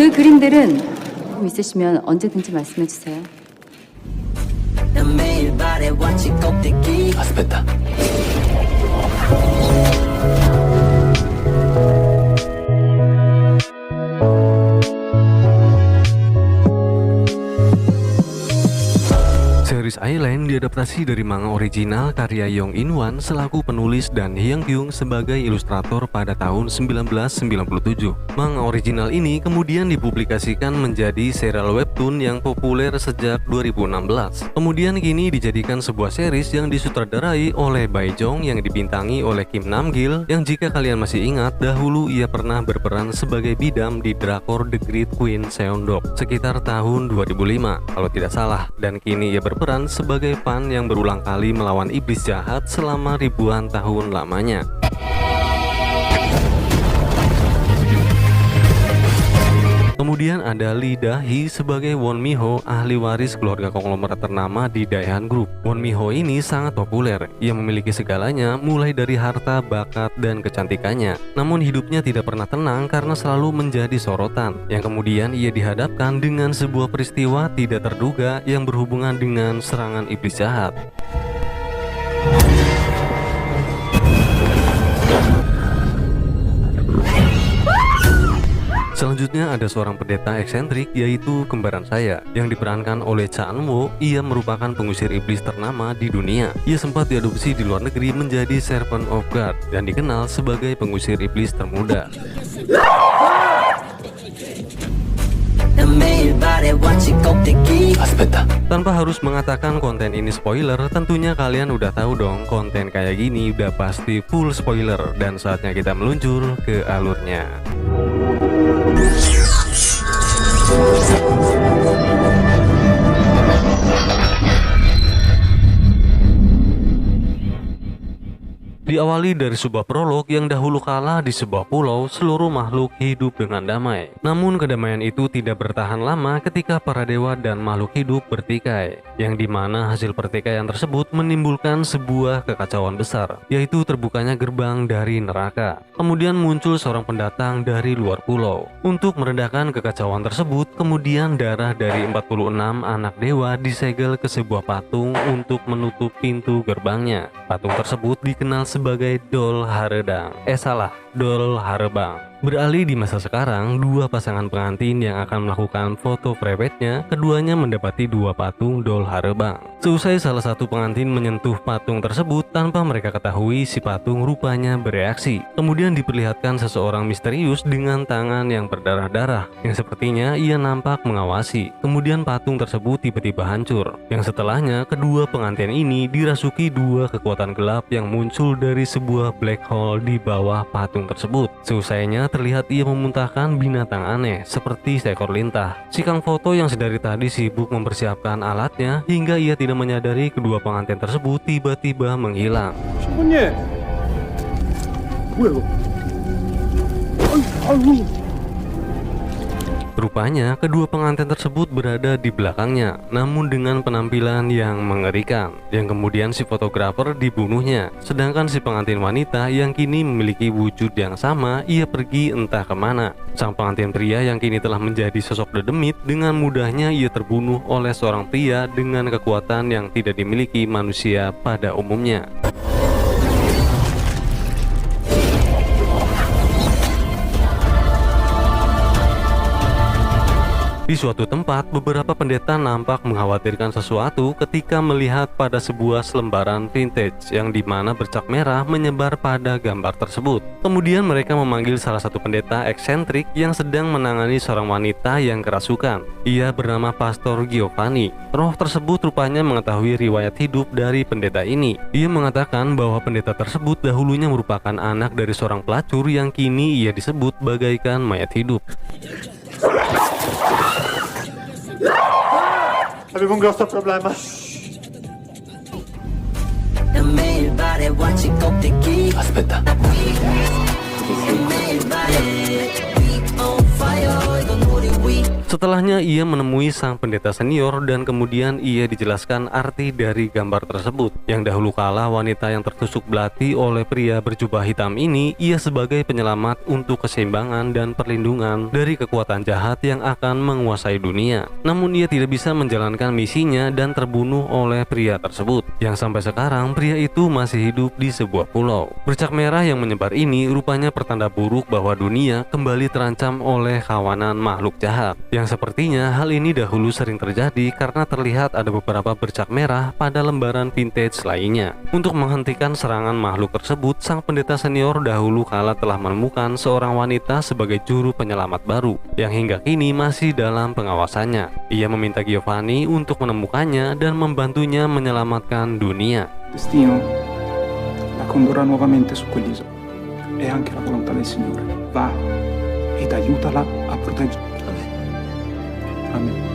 그 그림들은 있으시면 언제든지 말씀해 주세요. Aspetta. Series Island diadaptasi dari manga original karya Yong In-wan selaku penulis dan Hyang Kyung sebagai ilustrator pada tahun 1997. Manga original ini kemudian dipublikasikan menjadi serial webtoon yang populer sejak 2016. Kemudian kini dijadikan sebuah series yang disutradarai oleh Bae Jong yang dibintangi oleh Kim Nam Gil, yang jika kalian masih ingat, dahulu ia pernah berperan sebagai bidam di drakor The Great Queen Seondok sekitar tahun 2005 kalau tidak salah, dan kini ia berperan sebagai Pan yang berulang kali melawan iblis jahat selama ribuan tahun lamanya. Kemudian ada Lee Da-hee sebagai Won Mi-ho, ahli waris keluarga konglomerat ternama di Daehan Group. Won Mi-ho ini sangat populer. Ia memiliki segalanya, mulai dari harta, bakat, dan kecantikannya. Namun hidupnya tidak pernah tenang karena selalu menjadi sorotan, yang kemudian ia dihadapkan dengan sebuah peristiwa tidak terduga yang berhubungan dengan serangan iblis jahat. Selanjutnya ada seorang pendeta eksentrik, yaitu kembaran saya, yang diperankan oleh Cha Eun-woo. Ia merupakan pengusir iblis ternama di dunia. Ia sempat diadopsi di luar negeri menjadi Servant of God dan dikenal sebagai pengusir iblis termuda. Aspetta. Tanpa harus mengatakan konten ini spoiler, tentunya kalian udah tahu dong, konten kayak gini udah pasti full spoiler, dan saatnya kita meluncur ke alurnya. Diawali dari sebuah prolog yang dahulu kala di sebuah pulau, seluruh makhluk hidup dengan damai. Namun kedamaian itu tidak bertahan lama ketika para dewa dan makhluk hidup bertikai, yang dimana hasil pertikaian tersebut menimbulkan sebuah kekacauan besar, yaitu terbukanya gerbang dari neraka. Kemudian muncul seorang pendatang dari luar pulau. Untuk meredakan kekacauan tersebut, kemudian darah dari 46 anak dewa disegel ke sebuah patung untuk menutup pintu gerbangnya. Patung tersebut dikenal sebagai Dol Haredang. Dol Harebang. Beralih di masa sekarang, dua pasangan pengantin yang akan melakukan foto prewednya, keduanya mendapati dua patung Dol Harebang. Seusai salah satu pengantin menyentuh patung tersebut, tanpa mereka ketahui si patung rupanya bereaksi. Kemudian diperlihatkan seseorang misterius dengan tangan yang berdarah-darah, yang sepertinya ia nampak mengawasi. Kemudian patung tersebut tiba-tiba hancur, yang setelahnya kedua pengantin ini dirasuki dua kekuatan gelap yang muncul dari sebuah black hole di bawah patung tersebut. Seusainya terlihat ia memuntahkan binatang aneh seperti seekor lintah. Si kang foto yang sedari tadi sibuk mempersiapkan alatnya hingga ia tidak menyadari kedua pengantin tersebut tiba-tiba menghilang. 신부님, 뭐야 이거? 아유. Rupanya kedua pengantin tersebut berada di belakangnya, namun dengan penampilan yang mengerikan, yang kemudian si fotografer dibunuhnya. Sedangkan si pengantin wanita yang kini memiliki wujud yang sama, ia pergi entah kemana. Sang pengantin pria yang kini telah menjadi sosok dedemit, dengan mudahnya ia terbunuh oleh seorang pria dengan kekuatan yang tidak dimiliki manusia pada umumnya. Di suatu tempat, beberapa pendeta nampak mengkhawatirkan sesuatu ketika melihat pada sebuah selembaran vintage yang dimana bercak merah menyebar pada gambar tersebut. Kemudian mereka memanggil salah satu pendeta eksentrik yang sedang menangani seorang wanita yang kerasukan. Ia bernama Pastor Giovanni. Roh tersebut rupanya mengetahui riwayat hidup dari pendeta ini. Ia mengatakan bahwa pendeta tersebut dahulunya merupakan anak dari seorang pelacur yang kini ia disebut bagaikan mayat hidup. Abbiamo un grosso problema. Aspetta. Setelahnya ia menemui sang pendeta senior dan kemudian ia dijelaskan arti dari gambar tersebut. Yang dahulu kala wanita yang tertusuk belati oleh pria berjubah hitam ini, ia sebagai penyelamat untuk keseimbangan dan perlindungan dari kekuatan jahat yang akan menguasai dunia. Namun ia tidak bisa menjalankan misinya dan terbunuh oleh pria tersebut. Yang sampai sekarang pria itu masih hidup di sebuah pulau. Bercak merah yang menyebar ini rupanya pertanda buruk bahwa dunia kembali terancam oleh kawanan makhluk jahat. Yang sepertinya hal ini dahulu sering terjadi karena terlihat ada beberapa bercak merah pada lembaran vintage lainnya. Untuk menghentikan serangan makhluk tersebut, sang pendeta senior dahulu kala telah menemukan seorang wanita sebagai juru penyelamat baru yang hingga kini masih dalam pengawasannya. Ia meminta Giovanni untuk menemukannya dan membantunya menyelamatkan dunia. Destino la condurrà nuovamente su quell'isola. È anche la volontà del Signore. Va ed aiutala a proteggere. Amin.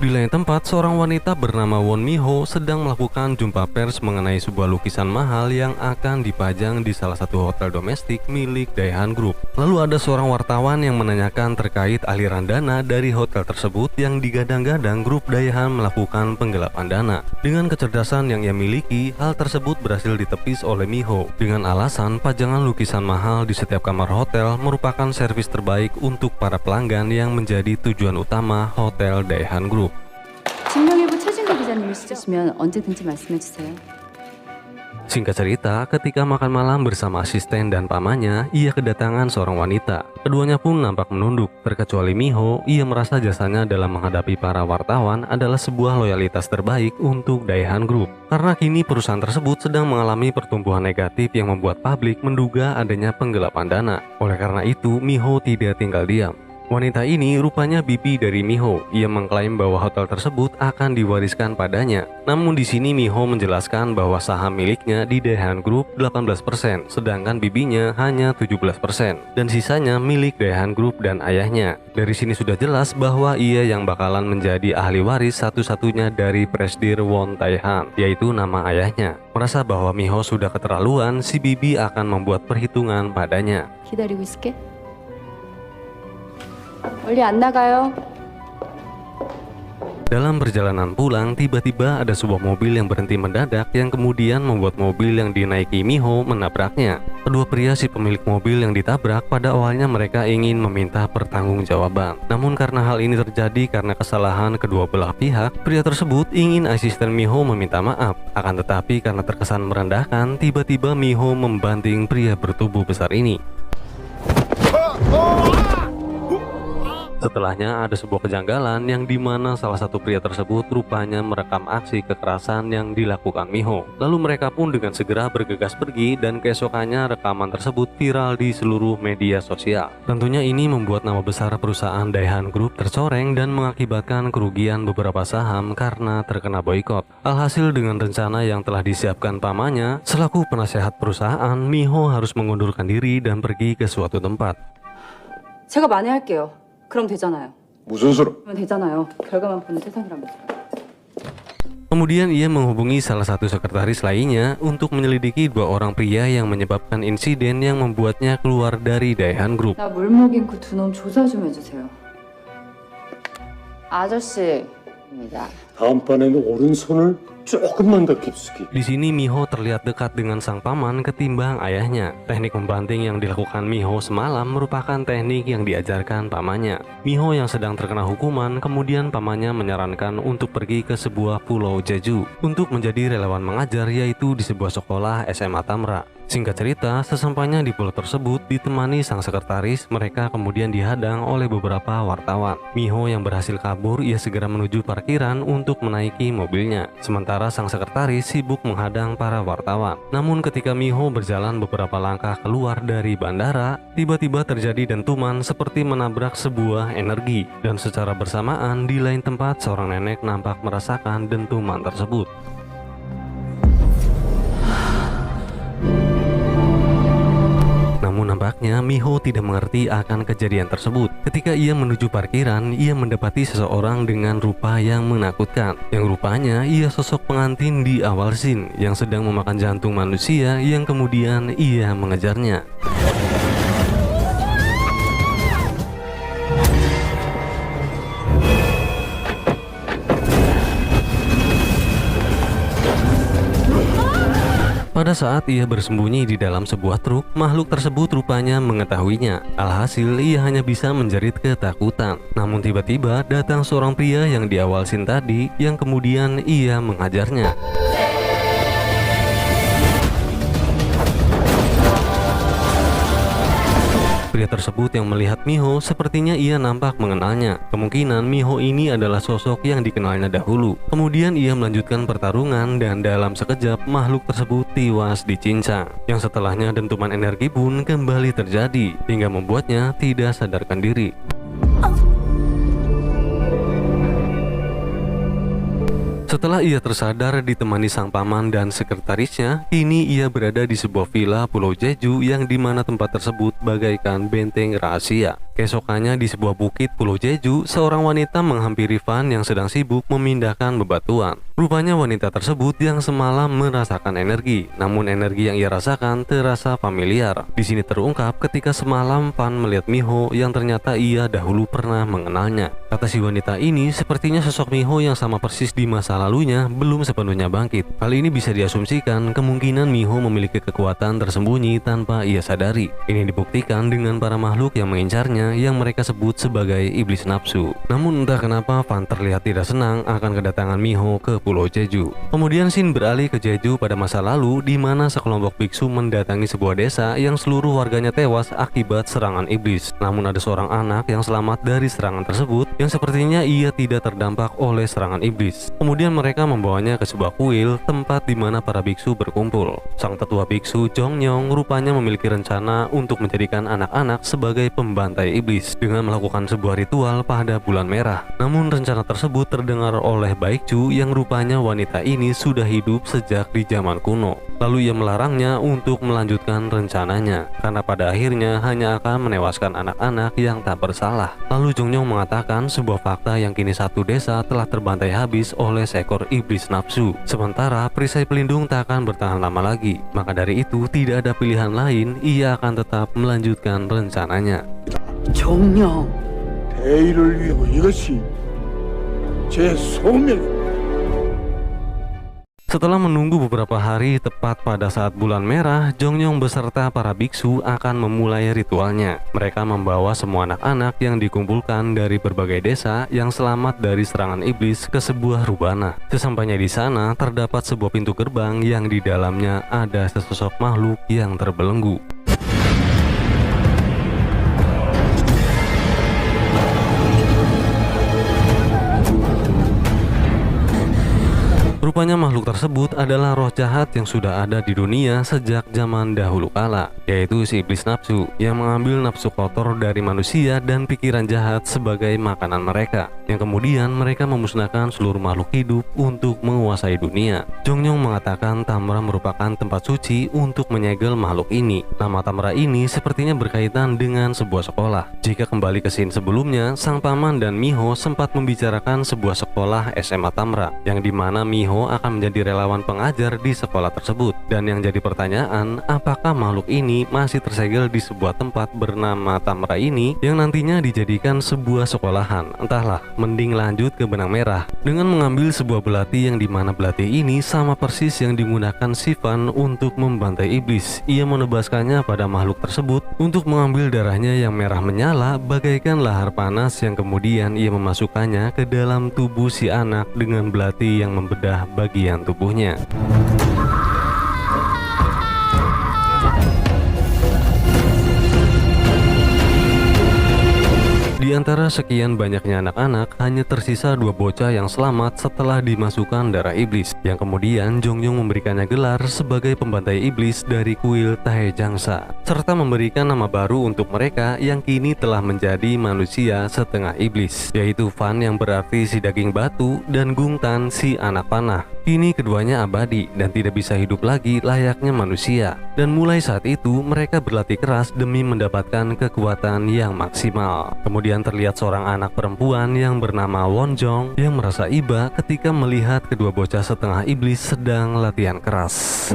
Di lain tempat, seorang wanita bernama Won Miho sedang melakukan jumpa pers mengenai sebuah lukisan mahal yang akan dipajang di salah satu hotel domestik milik Daehan Group. Lalu ada seorang wartawan yang menanyakan terkait aliran dana dari hotel tersebut yang digadang-gadang grup Daehan melakukan penggelapan dana. Dengan kecerdasan yang ia miliki, hal tersebut berhasil ditepis oleh Miho dengan alasan pajangan lukisan mahal di setiap kamar hotel merupakan servis terbaik untuk para pelanggan yang menjadi tujuan utama hotel Daehan Group. 진명일보 최진구 기자님이 시주시면 언제든지 말씀해 주세요. Singkat cerita, ketika makan malam bersama asisten dan pamannya, ia kedatangan seorang wanita. Keduanya pun nampak menunduk, terkecuali Miho. Ia merasa jasanya dalam menghadapi para wartawan adalah sebuah loyalitas terbaik untuk Daehan Group. Karena kini perusahaan tersebut sedang mengalami pertumbuhan negatif yang membuat publik menduga adanya penggelapan dana. Oleh karena itu, Miho tidak tinggal diam. Wanita ini rupanya bibi dari Miho. Ia mengklaim bahwa hotel tersebut akan diwariskan padanya. Namun di sini Miho menjelaskan bahwa saham miliknya di Daehan Group 18%, sedangkan bibinya hanya 17%, dan sisanya milik Daehan Group dan ayahnya. Dari sini sudah jelas bahwa ia yang bakalan menjadi ahli waris satu-satunya dari Presdir Won Daehan, yaitu nama ayahnya. Merasa bahwa Miho sudah keterlaluan, si bibi akan membuat perhitungan padanya. 기다리고 있을게. 멀리 안 나가요. Dalam perjalanan pulang, tiba-tiba ada sebuah mobil yang berhenti mendadak yang kemudian membuat mobil yang dinaiki Miho menabraknya. Kedua pria si pemilik mobil yang ditabrak pada awalnya mereka ingin meminta pertanggungjawaban. Namun karena hal ini terjadi karena kesalahan kedua belah pihak, pria tersebut ingin asisten Miho meminta maaf. Akan tetapi karena terkesan merendahkan, tiba-tiba Miho membanting pria bertubuh besar ini. Setelahnya ada sebuah kejanggalan yang dimana salah satu pria tersebut rupanya merekam aksi kekerasan yang dilakukan Miho. Lalu mereka pun dengan segera bergegas pergi dan keesokannya rekaman tersebut viral di seluruh media sosial. Tentunya ini membuat nama besar perusahaan Daehan Group tercoreng dan mengakibatkan kerugian beberapa saham karena terkena boikot. Alhasil dengan rencana yang telah disiapkan pamannya, selaku penasehat perusahaan, Miho harus mengundurkan diri dan pergi ke suatu tempat. 제가 만회할게요. 그럼 되잖아요. 무슨 소리? 그러면 되잖아요. 결과만 보는 세상이라면서. Kemudian ia menghubungi salah satu sekretaris lainnya untuk menyelidiki dua orang pria yang menyebabkan insiden yang membuatnya keluar dari Daehan Group. 나 물먹인 그 두 놈 조사 좀 해주세요. 아저씨입니다. 다음번에는 오른손을 조금만 더 깊숙이. Di sini Miho terlihat dekat dengan sang paman ketimbang ayahnya. Teknik membanting yang dilakukan Miho semalam merupakan teknik yang diajarkan pamannya. Miho yang sedang terkena hukuman, kemudian pamannya menyarankan untuk pergi ke sebuah pulau Jeju untuk menjadi relawan mengajar, yaitu di sebuah sekolah SMA Tamra. Singkat cerita, sesampainya di pulau tersebut ditemani sang sekretaris, mereka kemudian dihadang oleh beberapa wartawan. Miho yang berhasil kabur, ia segera menuju parkiran untuk menaiki mobilnya. Sementara sang sekretaris sibuk menghadang para wartawan. Namun ketika Miho berjalan beberapa langkah keluar dari bandara, tiba-tiba terjadi dentuman seperti menabrak sebuah energi. Dan secara bersamaan di lain tempat seorang nenek nampak merasakan dentuman tersebut. Namun nampaknya Miho tidak mengerti akan kejadian tersebut. Ketika ia menuju parkiran, ia mendapati seseorang dengan rupa yang menakutkan. Yang rupanya ia sosok pengantin di awal scene yang sedang memakan jantung manusia yang kemudian ia mengejarnya. Pada saat ia bersembunyi di dalam sebuah truk, makhluk tersebut rupanya mengetahuinya. Alhasil ia hanya bisa menjerit ketakutan. Namun tiba-tiba datang seorang pria yang di awal scene tadi yang kemudian ia menghajarnya. Pria tersebut yang melihat Miho sepertinya ia nampak mengenalnya. Kemungkinan Miho ini adalah sosok yang dikenalnya dahulu. Kemudian ia melanjutkan pertarungan dan dalam sekejap makhluk tersebut tewas dicincang. Yang setelahnya dentuman energi pun kembali terjadi hingga membuatnya tidak sadarkan diri. Setelah ia tersadar ditemani sang paman dan sekretarisnya, kini ia berada di sebuah villa Pulau Jeju yang dimana tempat tersebut bagaikan benteng rahasia. Keesokannya di sebuah bukit Pulau Jeju, seorang wanita menghampiri Van yang sedang sibuk memindahkan bebatuan. Rupanya wanita tersebut yang semalam merasakan energi, namun energi yang ia rasakan terasa familiar. Di sini terungkap ketika semalam Van melihat Miho yang ternyata ia dahulu pernah mengenalnya. Kata si wanita ini, sepertinya sosok Miho yang sama persis di masa lalunya belum sepenuhnya bangkit. Hal ini bisa diasumsikan kemungkinan Miho memiliki kekuatan tersembunyi tanpa ia sadari. Ini dibuktikan dengan para makhluk yang mengincarnya yang mereka sebut sebagai iblis nafsu. Namun entah kenapa Van terlihat tidak senang akan kedatangan Miho ke Pulau Jeju. Kemudian scene beralih ke Jeju pada masa lalu di mana sekelompok biksu mendatangi sebuah desa yang seluruh warganya tewas akibat serangan iblis. Namun ada seorang anak yang selamat dari serangan tersebut yang sepertinya ia tidak terdampak oleh serangan iblis. Kemudian mereka membawanya ke sebuah kuil tempat di mana para biksu berkumpul. Sang tetua biksu Jongnyeong rupanya memiliki rencana untuk menjadikan anak-anak sebagai pembantai iblis dengan melakukan sebuah ritual pada bulan merah. Namun rencana tersebut terdengar oleh Baekju yang rupanya wanita ini sudah hidup sejak di zaman kuno. Lalu ia melarangnya untuk melanjutkan rencananya karena pada akhirnya hanya akan menewaskan anak-anak yang tak bersalah. Lalu Jongnyeong mengatakan sebuah fakta yang kini satu desa telah terbantai habis oleh seekor iblis nafsu. Sementara perisai pelindung tak akan bertahan lama lagi. Maka dari itu tidak ada pilihan lain, ia akan tetap melanjutkan rencananya. 정령 대의를 위하여 이것이 제 소명입니다. Setelah menunggu beberapa hari, tepat pada saat bulan merah, Jongnyeong beserta para biksu akan memulai ritualnya. Mereka membawa semua anak-anak yang dikumpulkan dari berbagai desa yang selamat dari serangan iblis ke sebuah rubana. Sesampainya di sana, terdapat sebuah pintu gerbang yang di dalamnya ada sesosok makhluk yang terbelenggu. Rupanya makhluk tersebut adalah roh jahat yang sudah ada di dunia sejak zaman dahulu kala, yaitu si iblis nafsu yang mengambil nafsu kotor dari manusia dan pikiran jahat sebagai makanan mereka, yang kemudian mereka memusnahkan seluruh makhluk hidup untuk menguasai dunia. Jongnyeong mengatakan Tamra merupakan tempat suci untuk menyegel makhluk ini. Nama Tamra ini sepertinya berkaitan dengan sebuah sekolah. Jika kembali ke scene sebelumnya, sang paman dan Miho sempat membicarakan sebuah sekolah SMA Tamra, yang dimana Miho akan menjadi relawan pengajar di sekolah tersebut. Dan yang jadi pertanyaan, apakah makhluk ini masih tersegel di sebuah tempat bernama Tamra ini yang nantinya dijadikan sebuah sekolahan? Entahlah, mending lanjut ke benang merah dengan mengambil sebuah belati yang dimana belati ini sama persis yang digunakan Sivan untuk membantai iblis. Ia menebaskannya pada makhluk tersebut untuk mengambil darahnya yang merah menyala bagaikan lahar panas, yang kemudian ia memasukkannya ke dalam tubuh si anak dengan belati yang membedah bagian tubuhnya. Di antara sekian banyaknya anak-anak, hanya tersisa 2 bocah yang selamat setelah dimasukkan darah iblis, yang kemudian Jongnyeong memberikannya gelar sebagai pembantai iblis dari kuil Taejangsa, serta memberikan nama baru untuk mereka yang kini telah menjadi manusia setengah iblis, yaitu Van yang berarti si daging batu dan Gungtan si anak panah. Kini keduanya abadi dan tidak bisa hidup lagi layaknya manusia, dan mulai saat itu mereka berlatih keras demi mendapatkan kekuatan yang maksimal. Kemudian terlihat seorang anak perempuan yang bernama Wonjong yang merasa iba ketika melihat kedua bocah setengah iblis sedang latihan keras.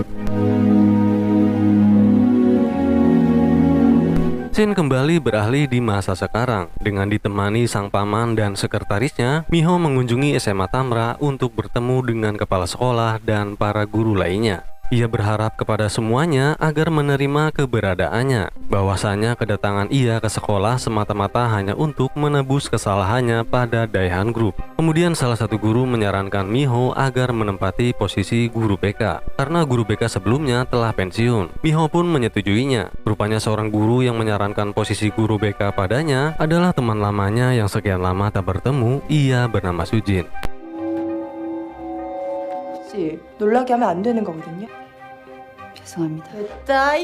Scene kembali beralih di masa sekarang. Dengan ditemani sang paman dan sekretarisnya, Miho mengunjungi SMA Tamra untuk bertemu dengan kepala sekolah dan para guru lainnya. Ia berharap kepada semuanya agar menerima keberadaannya, bahwasanya kedatangan ia ke sekolah semata-mata hanya untuk menebus kesalahannya pada Daehan Group. Kemudian salah satu guru menyarankan Miho agar menempati posisi guru BK, karena guru BK sebelumnya telah pensiun. Miho pun menyetujuinya. Rupanya seorang guru yang menyarankan posisi guru BK padanya adalah teman lamanya yang sekian lama tak bertemu. Ia bernama Sujin. 혹시 놀라게 하면 안 되는 거거든요. 죄송합니다. 됐다.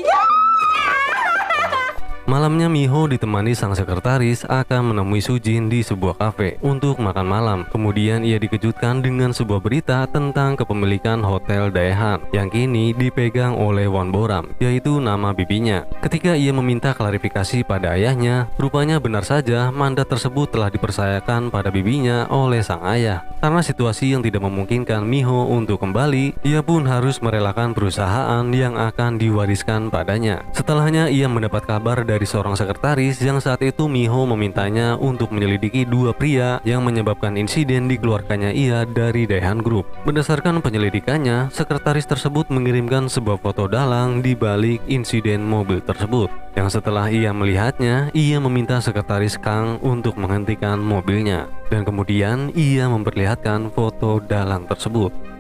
Malamnya Miho ditemani sang sekretaris akan menemui Sujin di sebuah kafe untuk makan malam. Kemudian ia dikejutkan dengan sebuah berita tentang kepemilikan Hotel Daehan yang kini dipegang oleh Won Boram, yaitu nama bibinya. Ketika ia meminta klarifikasi pada ayahnya, rupanya benar saja mandat tersebut telah dipercayakan pada bibinya oleh sang ayah. Karena situasi yang tidak memungkinkan Miho untuk kembali, ia pun harus merelakan perusahaan yang akan diwariskan padanya. Setelahnya ia mendapat kabar dari seorang sekretaris yang saat itu Miho memintanya untuk menyelidiki dua pria yang menyebabkan insiden dikeluarkannya ia dari Daehan Group. Berdasarkan penyelidikannya, sekretaris tersebut mengirimkan sebuah foto dalang di balik insiden mobil tersebut. Yang setelah ia melihatnya, ia meminta sekretaris Kang untuk menghentikan mobilnya. Dan kemudian ia memperlihatkan foto dalang tersebut.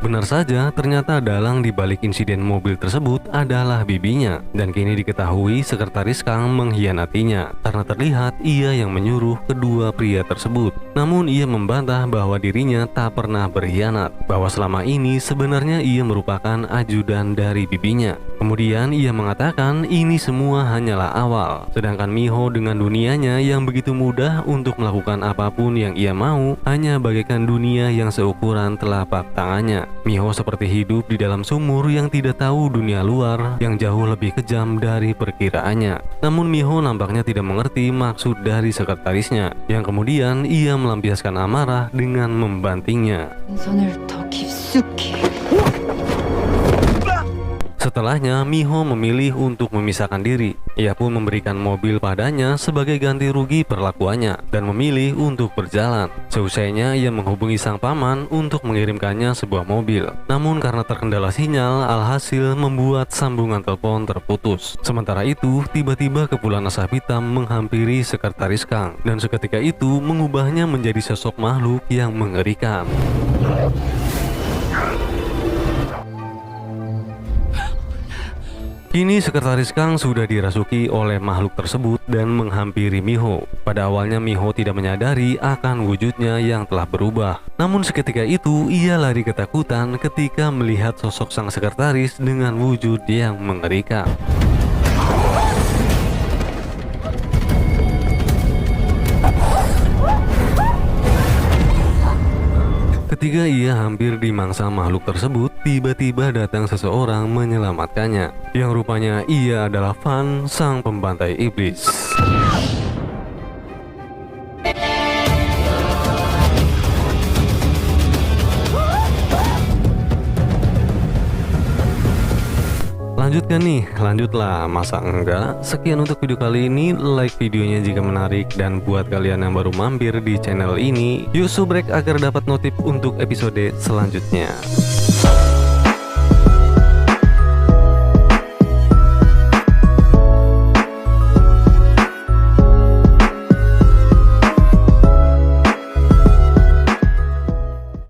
Benar saja, ternyata dalang di balik insiden mobil tersebut adalah bibinya. Dan kini diketahui sekretaris Kang mengkhianatinya karena terlihat ia yang menyuruh kedua pria tersebut. Namun ia membantah bahwa dirinya tak pernah berkhianat, bahwa selama ini sebenarnya ia merupakan ajudan dari bibinya. Kemudian ia mengatakan ini semua hanyalah awal, sedangkan Miho dengan dunianya yang begitu mudah untuk melakukan apapun yang ia mau, hanya bagaikan dunia yang seukuran telapak tangannya. Miho seperti hidup di dalam sumur yang tidak tahu dunia luar yang jauh lebih kejam dari perkiraannya. Namun Miho nampaknya tidak mengerti maksud dari sekretarisnya, yang kemudian ia melampiaskan amarah dengan membantingnya. 손을 더 깊숙이. Setelahnya, Miho memilih untuk memisahkan diri. Ia pun memberikan mobil padanya sebagai ganti rugi perlakuannya dan memilih untuk berjalan. Seusainya, ia menghubungi sang paman untuk mengirimkannya sebuah mobil. Namun karena terkendala sinyal, alhasil membuat sambungan telepon terputus. Sementara itu, tiba-tiba kepulan asap hitam menghampiri sekretaris Kang dan seketika itu mengubahnya menjadi sosok makhluk yang mengerikan. Kini sekretaris Kang sudah dirasuki oleh makhluk tersebut dan menghampiri Miho. Pada awalnya Miho tidak menyadari akan wujudnya yang telah berubah. Namun seketika itu ia lari ketakutan ketika melihat sosok sang sekretaris dengan wujud yang mengerikan. Ketika ia hampir dimangsa makhluk tersebut, tiba-tiba datang seseorang menyelamatkannya. Yang rupanya ia adalah Fan, sang pembantai iblis. Lanjutkan nih, lanjutlah, masa enggak? Sekian untuk video kali ini, like videonya jika menarik, dan buat kalian yang baru mampir di channel ini, yuk subrek agar dapat notif untuk episode selanjutnya.